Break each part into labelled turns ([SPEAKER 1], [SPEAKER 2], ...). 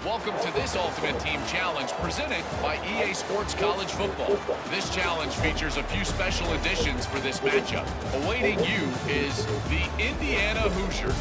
[SPEAKER 1] Welcome to this Ultimate Team Challenge presented by EA Sports College Football. This challenge features a few special additions for this matchup. Awaiting you is the Indiana Hoosiers.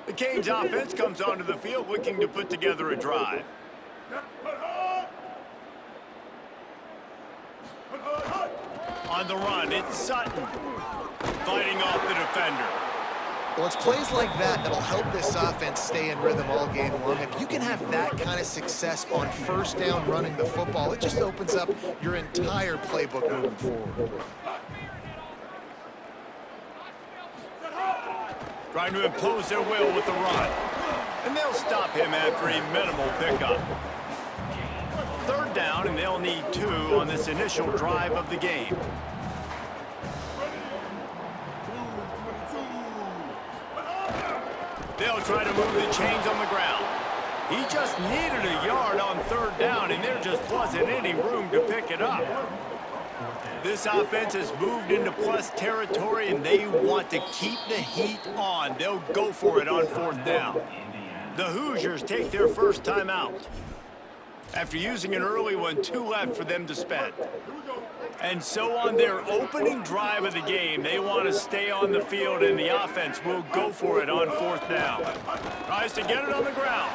[SPEAKER 2] The Canes offense comes onto the field looking to put together a drive. On the run, it's Sutton fighting off the defender.
[SPEAKER 3] Well, it's plays like that that'll help this offense stay in rhythm all game long. If you can have that kind of success on first down running the football, it just opens up your entire playbook moving forward.
[SPEAKER 2] Trying to impose their will with the run. And they'll stop him after a minimal pickup. Third down, and they'll need 2 on this initial drive of the game. They'll try to move the chains on the ground. He just needed a yard on third down, and there just wasn't any room to pick it up. This offense has moved into plus territory, and they want to keep the heat on. They'll go for it on fourth down. The Hoosiers take their first time out. After using an early one, 2 left for them to spend. And so on their opening drive of the game, they want to stay on the field, and the offense will go for it on fourth down. Tries to get it on the ground.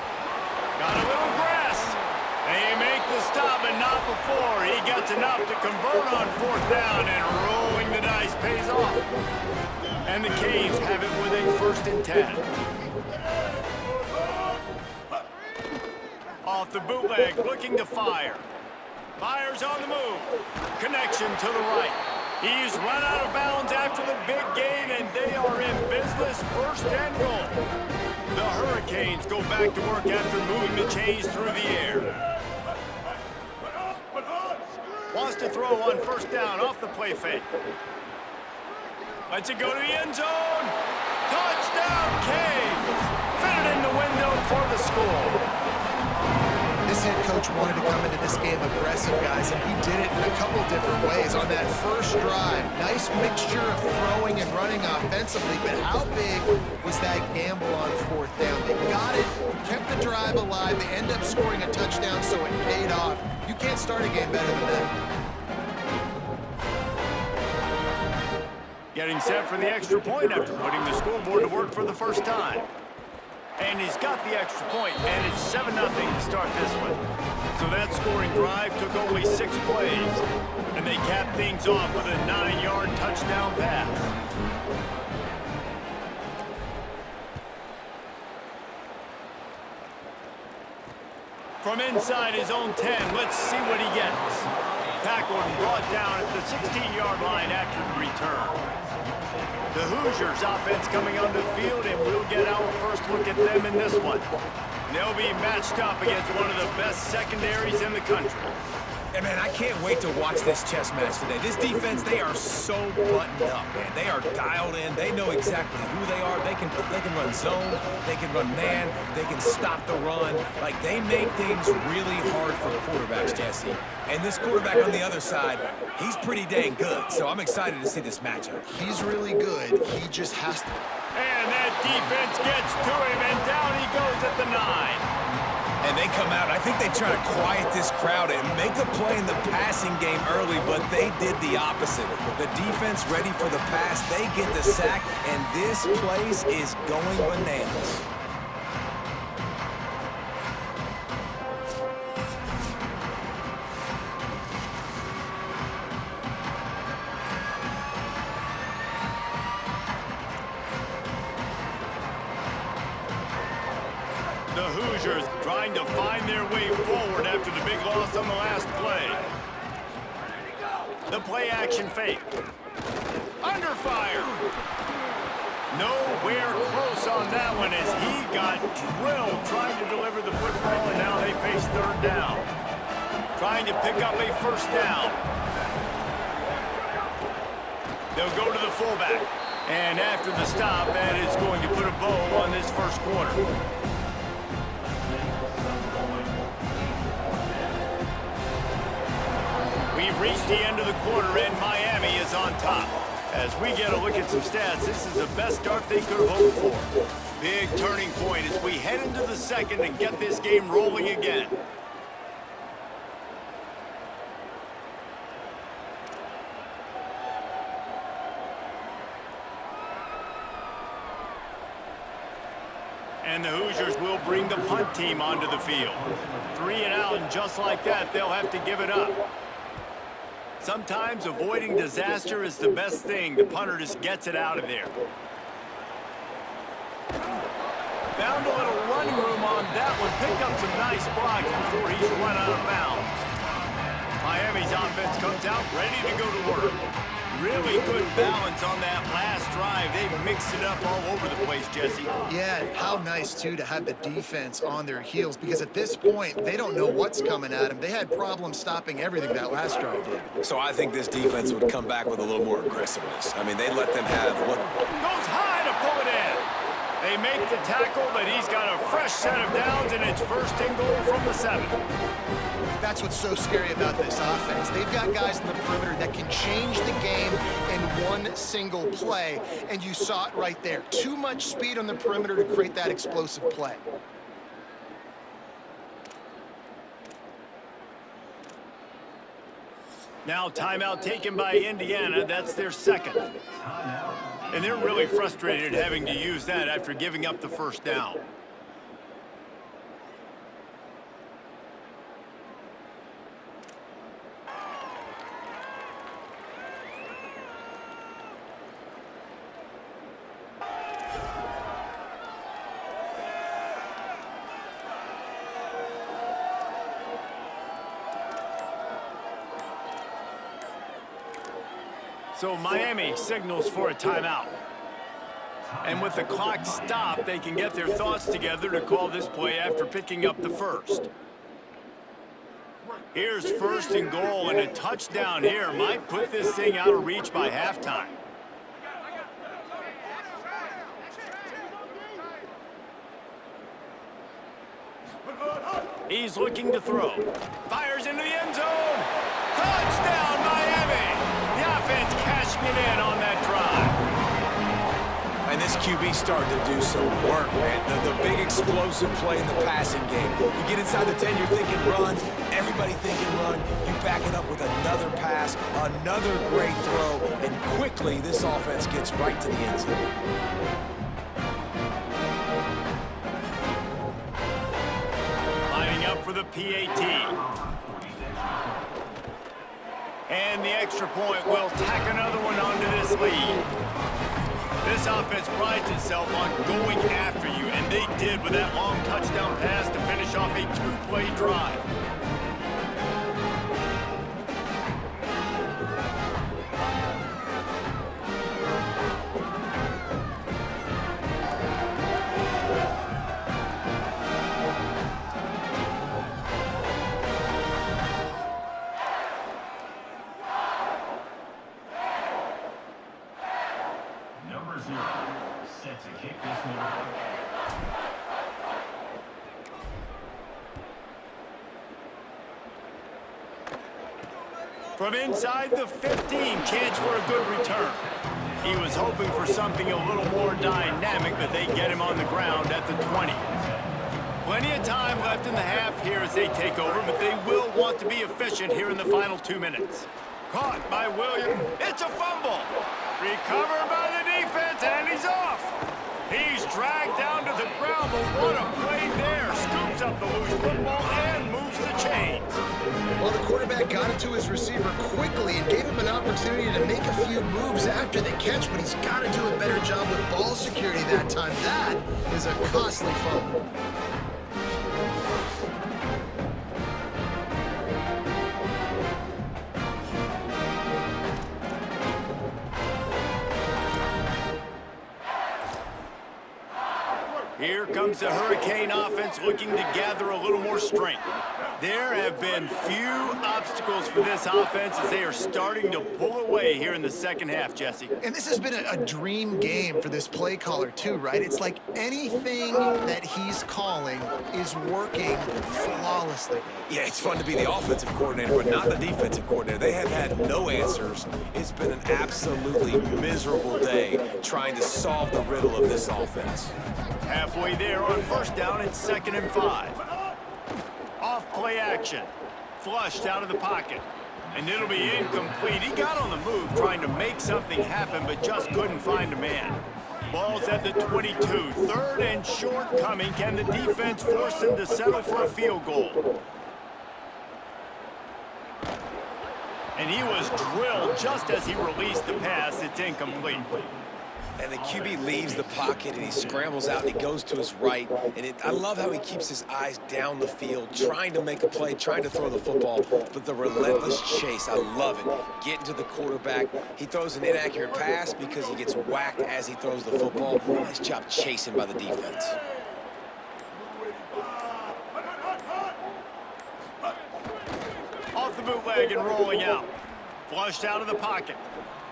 [SPEAKER 2] Got a little grass. They make the stop, but not before. He gets enough to convert on fourth down, and rolling the dice pays off. And the Canes have it with a 1st and 10. Off the bootleg, looking to fire. Fires on the move. Connection to the right. He's run out of bounds after the big gain, and they are in business, 1st and goal. The Hurricanes go back to work after moving the chains through the air. Wants to throw on first down off the play fake. Lets it go to the end zone. Touchdown, Canes! Fit it in the window for the score.
[SPEAKER 3] This head coach wanted to come into this game aggressive, guys, and he did it in a couple different ways. On that first drive, nice mixture of throwing and running offensively, but how big was that gamble on fourth down? They got it, kept the drive alive, they end up scoring a touchdown, so it paid off. You can't start a game better than that.
[SPEAKER 2] Getting set for the extra point after putting the scoreboard to work for the first time. And he's got the extra point, and it's 7-0 to start this one. So that scoring drive took only 6 plays, and they capped things off with a 9-yard touchdown pass. From inside his own 10, let's see what he gets. tackled and brought down at the 16-yard line after the return. The Hoosiers offense coming onto the field, and we'll get our first look at them in this one. They'll be matched up against one of the best secondaries in the country.
[SPEAKER 4] And man, I can't wait to watch this chess match today. This defense, they are so buttoned up, man. They are dialed in. They know exactly who they are. They can run zone. They can run man. They can stop the run. Like, they make things really hard for quarterbacks, Jesse. And this quarterback on the other side, he's pretty dang good. So I'm excited to see this matchup.
[SPEAKER 3] He's really good. He just has to.
[SPEAKER 2] And that defense gets to him, and down he goes at the 9.
[SPEAKER 4] And they come out. I think they try to quiet this crowd and make a play in the passing game early, but they did the opposite. The defense ready for the pass. They get the sack, and this place is going bananas.
[SPEAKER 2] The Hoosiers trying to find their way forward after the big loss on the last play. The play action fake. Under fire. Nowhere close on that one as he got drilled trying to deliver the football, and now they face third down. Trying to pick up a first down. They'll go to the fullback. And after the stop, that is going to put a bow on this first quarter. We've reached the end of the quarter, and Miami is on top. As we get a look at some stats, this is the best start they could have hoped for. Big turning point as we head into the second and get this game rolling again. And the Hoosiers will bring the punt team onto the field. 3 and out, and just like that, they'll have to give it up. Sometimes avoiding disaster is the best thing. The punter just gets it out of there. Found a little running room on that one. Picked up some nice blocks before he's run out of bounds. Miami's offense comes out ready to go to work. Really good balance on that last drive. They've mixed it up all over the place, Jesse.
[SPEAKER 3] Yeah, how nice, too, to have the defense on their heels, because at this point, they don't know what's coming at them. They had problems stopping everything that last drive did.
[SPEAKER 4] So I think this defense would come back with a little more aggressiveness. I mean, they let them have what...
[SPEAKER 2] Goes high to pull it in. They make the tackle, but he's got a fresh set of downs, and it's first and goal from the 7.
[SPEAKER 3] That's what's so scary about this offense. They've got guys in the perimeter that can change the game in one single play, and you saw it right there. Too much speed on the perimeter to create that explosive play.
[SPEAKER 2] Now timeout taken by Indiana. That's their second. And they're really frustrated having to use that after giving up the first down. So Miami signals for a timeout. And with the clock stopped, they can get their thoughts together to call this play after picking up the first. Here's first and goal, and a touchdown here might put this thing out of reach by halftime. He's looking to throw. Fires into the end zone. Touchdown, Miami! The offense cashing it in on that drive.
[SPEAKER 4] And this QB starting to do some work, man. The big explosive play in the passing game. You get inside the 10, you're thinking run. Everybody thinking run. You back it up with another pass, another great throw, and quickly this offense gets right to the end zone.
[SPEAKER 2] Lining up for the PAT. And the extra point will tack another one onto this lead. This offense prides itself on going after you, and they did with that long touchdown pass to finish off a 2-play drive. From inside the 15, chance for a good return. He was hoping for something a little more dynamic, but they get him on the ground at the 20. Plenty of time left in the half here as they take over, but they will want to be efficient here in the final 2 minutes. Caught by Williams. It's a fumble. Recovered by the defense, and he's off. He's dragged down to the ground, but what a play there. Scoops up the loose football and moves the chains.
[SPEAKER 3] Well, the quarterback got it to his receiver quickly and gave him an opportunity to make a few moves after the catch, but he's got to do a better job with ball security that time. That is a costly fumble.
[SPEAKER 2] Here comes the Hurricane offense looking to gather a little more strength. There have been few obstacles for this offense as they are starting to pull away here in the second half, Jesse.
[SPEAKER 3] And this has been a dream game for this play caller too, right? It's like anything that he's calling is working flawlessly.
[SPEAKER 4] Yeah, it's fun to be the offensive coordinator, but not the defensive coordinator. They have had no answers. It's been an absolutely miserable day trying to solve the riddle of this offense.
[SPEAKER 2] Halfway there on first down, it's 2nd and 5. Off play action. Flushed out of the pocket. And it'll be incomplete. He got on the move trying to make something happen, but just couldn't find a man. Ball's at the 22. 3rd and short coming. Can the defense force him to settle for a field goal? And he was drilled just as he released the pass. It's incomplete.
[SPEAKER 4] And the QB leaves the pocket, and he scrambles out, and he goes to his right. And I love how he keeps his eyes down the field, trying to make a play, trying to throw the football, but the relentless chase, I love it. Getting to the quarterback. He throws an inaccurate pass because he gets whacked as he throws the football. Nice job chasing by the defense.
[SPEAKER 2] Off the bootleg and rolling out. Flushed out of the pocket.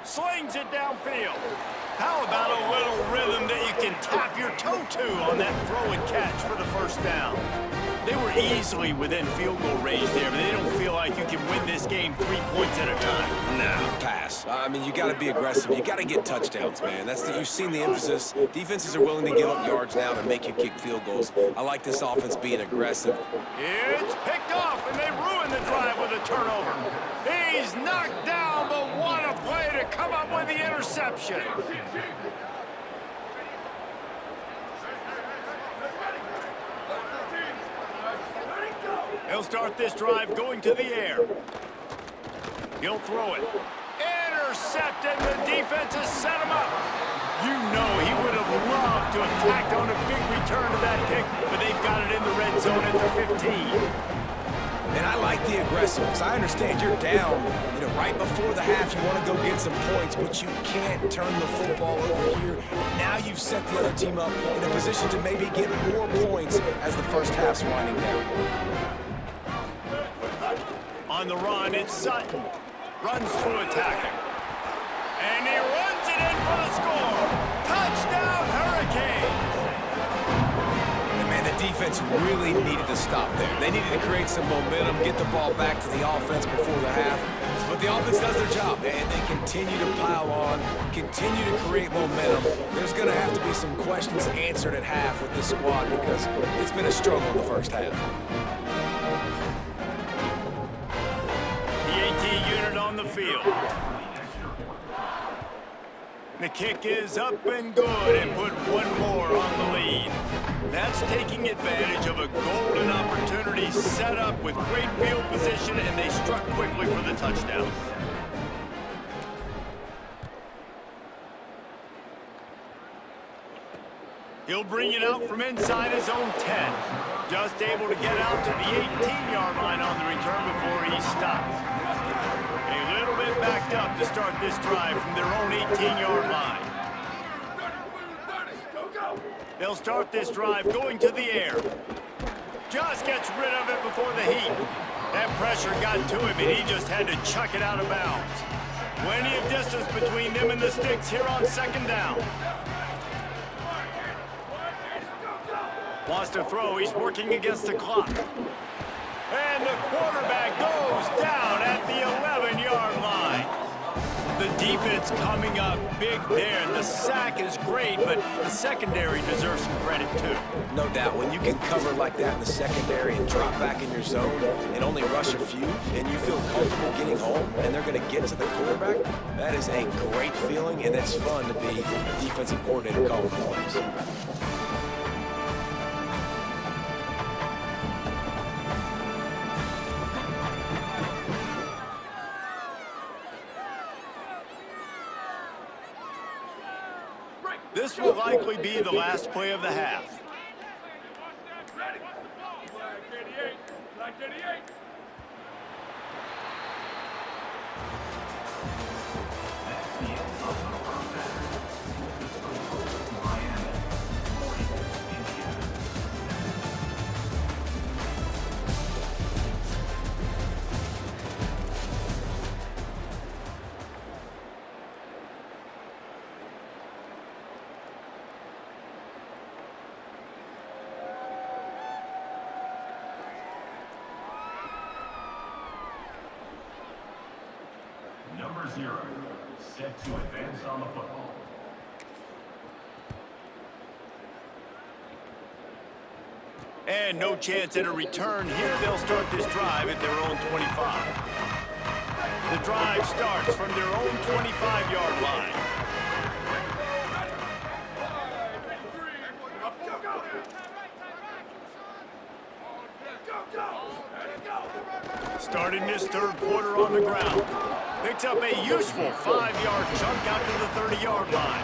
[SPEAKER 2] Slings it downfield. How about a little rhythm that you can tap your toe to on that throw and catch for the first down? They were easily within field goal range there, but they don't feel like you can win this game 3 points at a time.
[SPEAKER 4] Nah, pass. I mean, you got to be aggressive. You got to get touchdowns, man. You've seen the emphasis. Defenses are willing to give up yards now to make you kick field goals. I like this offense being aggressive.
[SPEAKER 2] It's picked off, and they ruin the drive with a turnover. He's knocked down, but what a play to come up with the interception. He'll start this drive going to the air. He'll throw it. Intercepted. The defense has set him up. You know he would have loved to have tacked on a big return to that pick, but they've got it in the red zone at the 15.
[SPEAKER 4] And I like the aggressiveness. I understand you're down, right before the half. You want to go get some points, but you can't turn the football over here. Now you've set the other team up in a position to maybe get more points as the first half's winding down.
[SPEAKER 2] On the run, it's Sutton. Runs through a tackle. And he runs it in for the score. Touchdown, Hurricanes!
[SPEAKER 4] The defense really needed to stop there. They needed to create some momentum, get the ball back to the offense before the half. But the offense does their job, and they continue to pile on, continue to create momentum. There's going to have to be some questions answered at half with this squad because it's been a struggle in the first half.
[SPEAKER 2] The AT unit on the field. The kick is up and good and put one more on the lead. That's taking advantage of a golden opportunity set up with great field position, and they struck quickly for the touchdown. He'll bring it out from inside his own 10. Just able to get out to the 18-yard line on the return before he stops. A little bit backed up to start this drive from their own 18-yard line. They'll start this drive going to the air. Just gets rid of it before the heat. That pressure got to him, and he just had to chuck it out of bounds. Plenty of distance between them and the sticks here on 2nd down. Wants to throw. He's working against the clock. And the quarterback goes down at the 11-yard line. The defense coming up big there. And the sack is great, but the secondary deserves some credit too.
[SPEAKER 4] No doubt. When you can cover like that in the secondary and drop back in your zone and only rush a few, and you feel comfortable getting home, and they're going to get to the quarterback, that is a great feeling, and it's fun to be a defensive coordinator calling the plays.
[SPEAKER 2] This will likely be the last play of the half.
[SPEAKER 5] Number 0, set to advance on the football.
[SPEAKER 2] And no chance at a return here. They'll start this drive at their own 25. The drive starts from their own 25-yard line. Starting this third quarter on the ground. Picks up a useful 5-yard chunk out to the 30-yard line.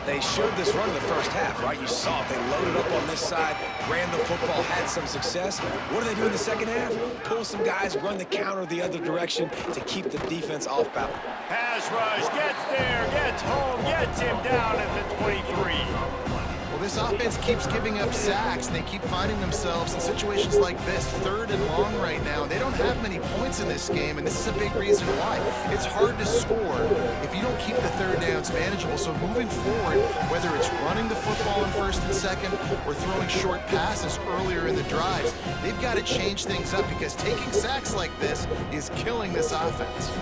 [SPEAKER 4] They showed this run in the first half, right? You saw it. They loaded up on this side, ran the football, had some success. What do they do in the second half? Pull some guys, run the counter the other direction to keep the defense off balance.
[SPEAKER 2] Pass rush, gets there, gets home, gets him down at the 23.
[SPEAKER 3] Well, this offense keeps giving up sacks, and they keep finding themselves in situations like this, 3rd and long right now. They don't have many points in this game, and this is a big reason why. It's hard to score if you don't keep the third downs manageable. So moving forward, whether it's running the football in 1st and 2nd or throwing short passes earlier in the drives, they've got to change things up because taking sacks like this is killing this offense.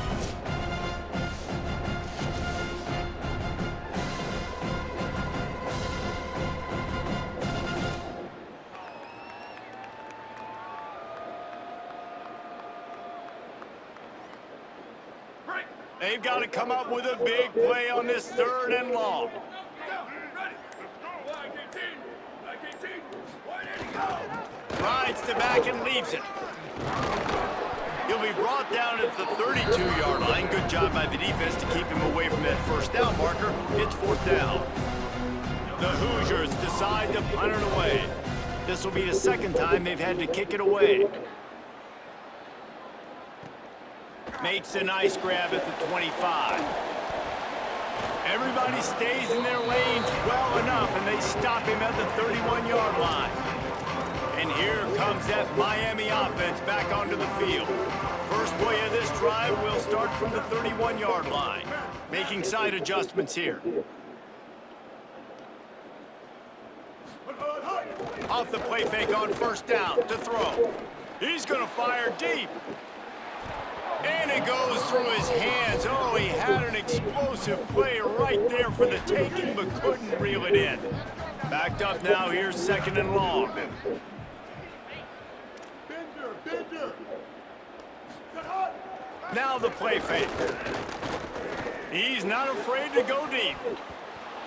[SPEAKER 2] They've got to come up with a big play on this 3rd and long. Rides to back and leaves it. He'll be brought down at the 32-yard line. Good job by the defense to keep him away from that first down marker. It's 4th down. The Hoosiers decide to punt it away. This will be the 2nd time they've had to kick it away. Makes a nice grab at the 25. Everybody stays in their lanes well enough, and they stop him at the 31-yard line. And here comes that Miami offense back onto the field. First play of this drive will start from the 31-yard line. Making side adjustments here. Off the play fake on 1st down to throw. He's going to fire deep. And it goes through his hands. Oh, he had an explosive play right there for the taking, but couldn't reel it in. Backed up now, here's 2nd and long. Now the play fake. He's not afraid to go deep.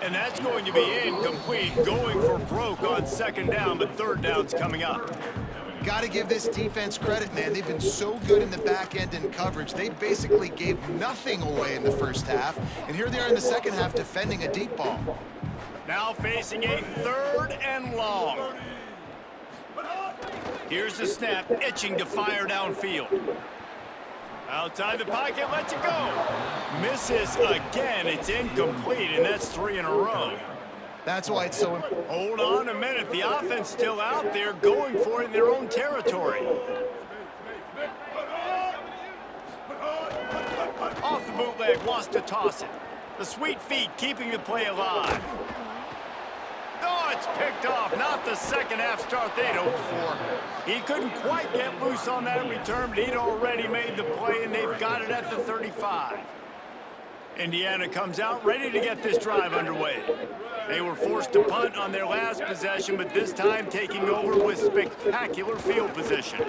[SPEAKER 2] And that's going to be incomplete, going for broke on 2nd down, but 3rd down's coming up.
[SPEAKER 3] Got to give this defense credit, man. They've been so good in the back end in coverage. They basically gave nothing away in the first half, and here they are in the second half defending a deep ball.
[SPEAKER 2] Now facing a 3rd and long. Here's the snap, itching to fire downfield. Outside the pocket, lets it go. Misses again, it's incomplete, and that's 3 in a row.
[SPEAKER 3] That's why it's so important.
[SPEAKER 2] Hold on a minute. The offense still out there going for it in their own territory. Off the bootleg, wants to toss it. The sweet feet keeping the play alive. Oh, gets picked off. Not the second half start they'd hoped for. He couldn't quite get loose on that return, but he'd already made the play, and they've got it at the 35. Indiana comes out ready to get this drive underway. They were forced to punt on their last possession, but this time taking over with spectacular field position.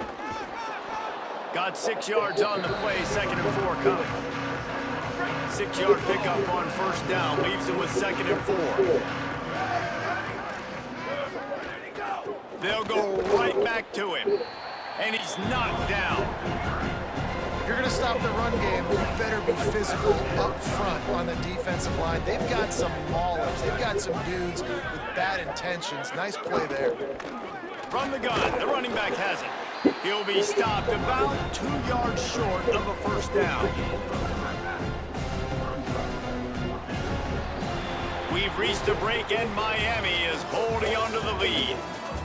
[SPEAKER 2] Got 6 yards on the play, 2nd and 4 coming. 6-yard pickup on first down, leaves him with 2nd and 4. They'll go right back to him, and he's knocked down.
[SPEAKER 3] If you're going to stop the run game, you better be physical up front on the defensive line. They've got some maulers. They've got some dudes with bad intentions. Nice play there.
[SPEAKER 2] From the gun, the running back has it. He'll be stopped about 2 yards short of a first down. We've reached a break, and Miami is holding on to the lead.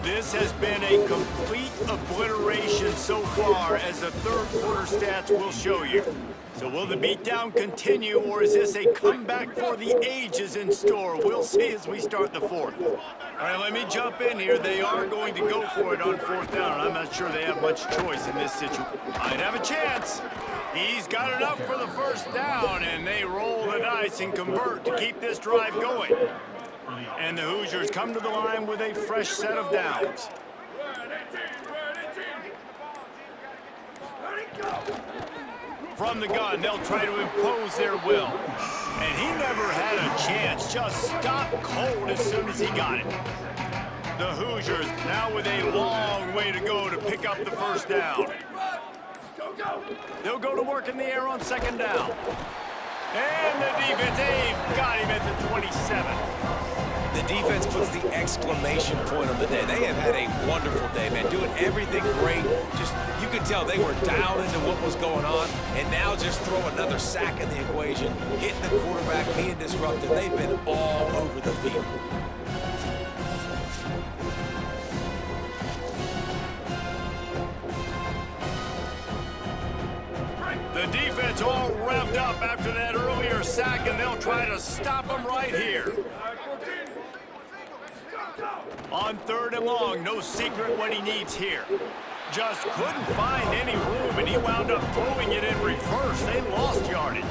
[SPEAKER 2] This has been a complete obliteration so far, as the third quarter stats will show you. So will the beatdown continue, or is this a comeback for the ages in store? We'll see as we start the fourth. All right, let me jump in here. They are going to go for it on fourth down. I'm not sure they have much choice in this situation. Might have a chance. He's got enough for the first down, and they roll the dice and convert to keep this drive going. And the Hoosiers come to the line with a fresh set of downs. From the gun, they'll try to impose their will. And he never had a chance, just stopped cold as soon as he got it. The Hoosiers now with a long way to go to pick up the first down. They'll go to work in the air on 2nd down. And the defense, they've got him at the 27.
[SPEAKER 4] The defense puts the exclamation point on the day. They have had a wonderful day, man, doing everything great. Just, you could tell they were dialed into what was going on, and now just throw another sack in the equation, hitting the quarterback, being disruptive. They've been all over the field.
[SPEAKER 2] The defense all revved up after that earlier sack, and they'll try to stop him right here. On 3rd and long, no secret what he needs here. Just couldn't find any room, and he wound up throwing it in reverse. They lost yardage.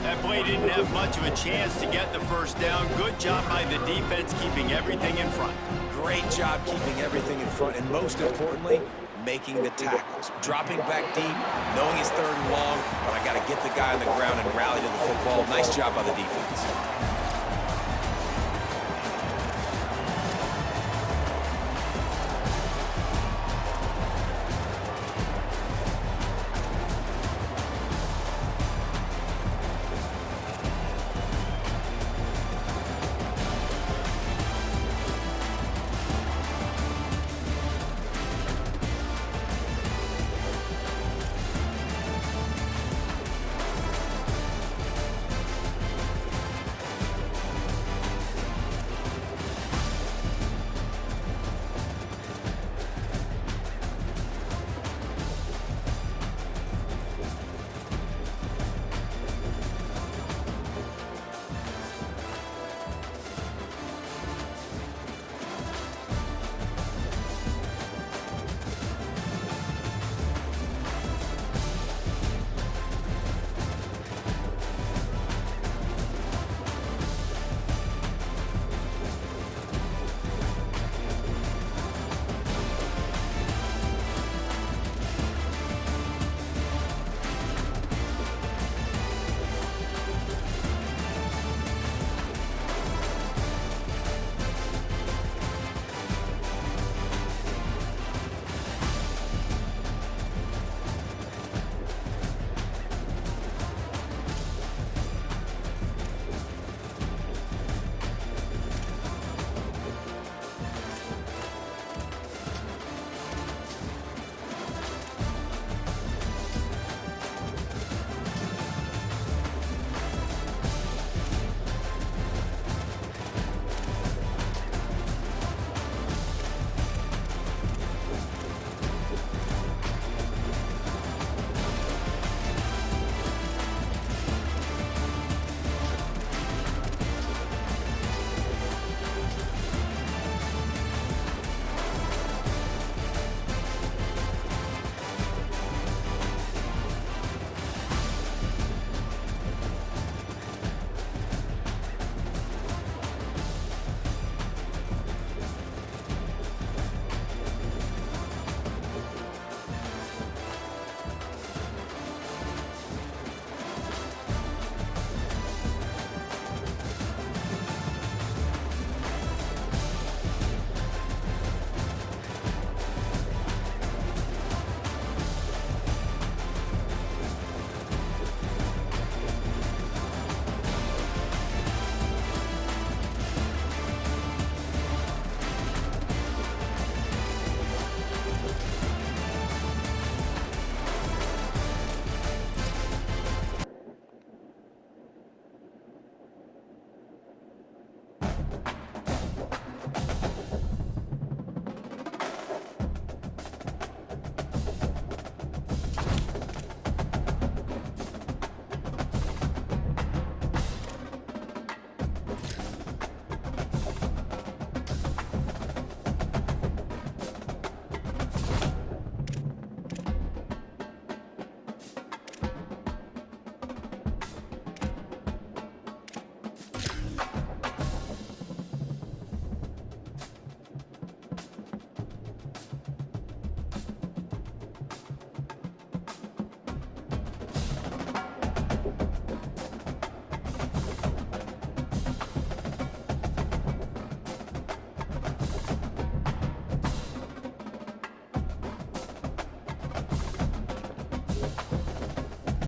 [SPEAKER 2] That play didn't have much of a chance to get the first down. Good job by the defense keeping everything in front.
[SPEAKER 4] Great job keeping everything in front, and most importantly, making the tackles. Dropping back deep, knowing it's 3rd and long, but I got to get the guy on the ground and rally to the football. Nice job by the defense.